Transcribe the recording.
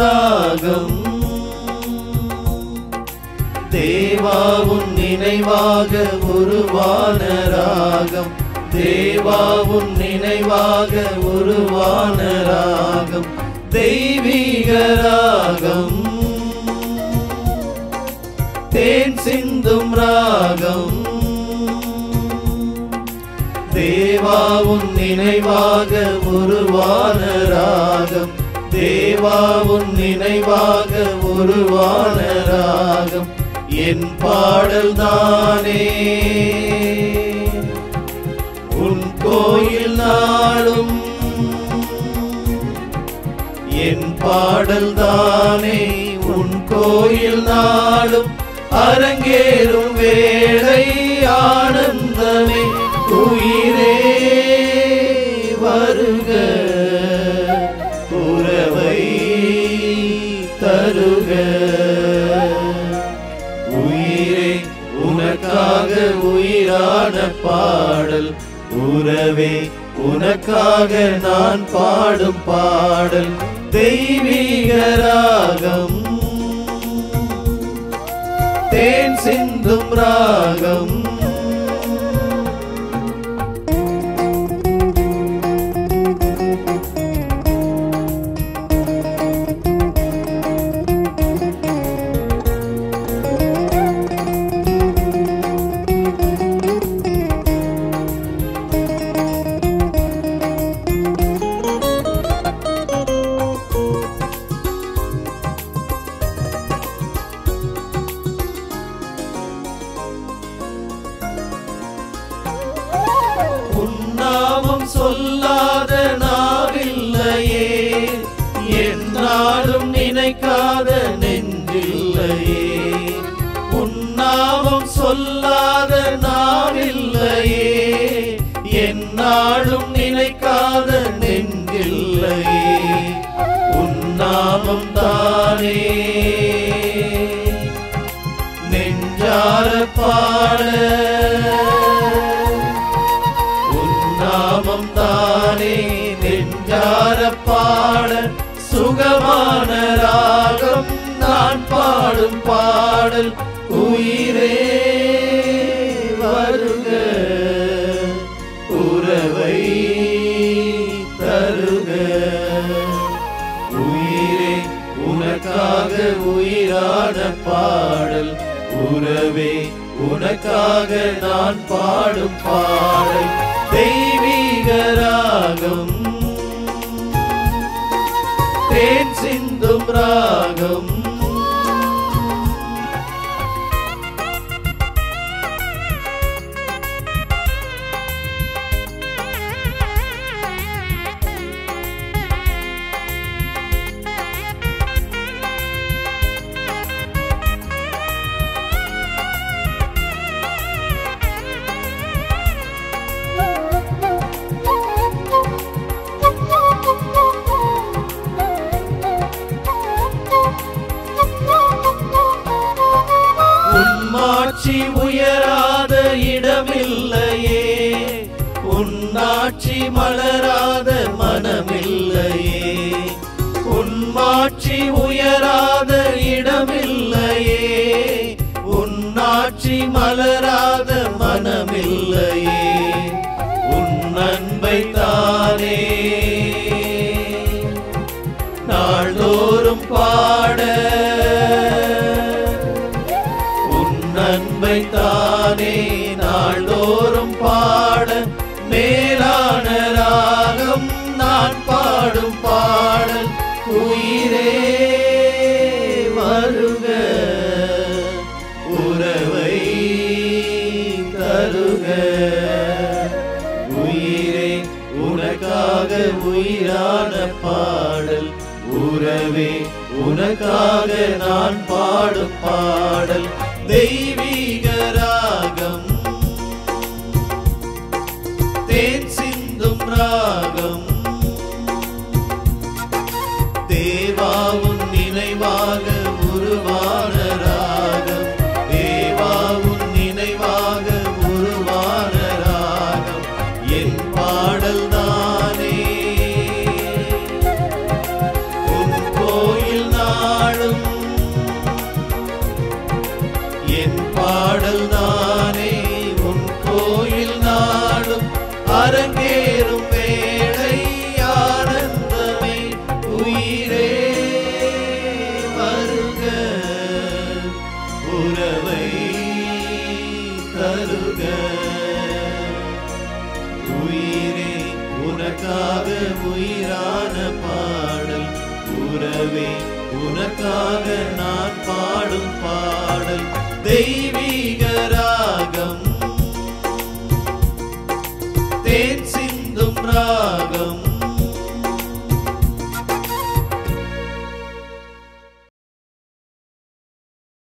ராகம் தேவா உன் நினைவாக உருவான ராகம் தேவா உன் நினைவாக உருவான ராகம் தெய்வீக ராகம் தேன் சிந்தும் ராகம் தேவா உன் நினைவாக உருவான ராகம் தேவா உன் நினைவாக உருவான ராகம் என் பாடல் தானே உன் கோயில் நாளும் என் பாடல் தானே உன் கோயில் நாளும் அரங்கேறும் வேளை ஆனந்தமே உயிரே வருக உறவை தருக உயிரே உனக்காக உயிரான பாடல் உறவே உனக்காக நான் பாடும் பாடல் தெய்வீக ராகம் தேன் சிந்தும் ராகம் உன்னாமம் சொல்லாத நாவில்லையே என்னாலும் நினைக்காத நெஞ்சில்லையே உன்னாமம் சொல்லாத நாவில்லையே என்னாலும் நினைக்காத நெஞ்சில்லையே உன்னாமம் தானே நெஞ்சார பாட நாமம் தானே நெஞ்சார பாட சுகமான ராகம் நான் பாடும் பாடல் உயிரே வருக உறவை தருக உயிரே உனக்காக உயிரான பாடல் உறவே உனக்காக நான் பாடும் பாடல் தெய்வீக ராகம் தேன் சிந்தும் ராகம் உன்னாட்சி உயராத இடமில்லையே உன்னாட்சி மலராத மனமில்லையே உன்னாட்சி உயராத இடமில்லையே உன்னாட்சி மலராத மனமில்லையே உன் அன்பை தானே நாள்தோறும் பாட அன்பை தானே நாள்தோறும் பாட மேலான ராகம் நான் பாடும் பாடல் உயிரே வருக உறவை தருக உயிரே உனக்காக உயிரான பாடல் உறவே உனக்காக நான் பாடும் பாடல் தெய்வீக ராகம் தேன் சிந்தும் ராகம் தேவா உன் நினைவாக உருவான ராகம் தேவா உன் நினைவாக உருவான ராகம் என் பாடல் தானே உன் கோயில் உறவை தருக. உயிரே உனக்காக உயிரான பாடல், உறவே உனக்காக நான் பாடும் பாடல். தெய்வீக ராகம், தேன் சிந்தும் ராகம்,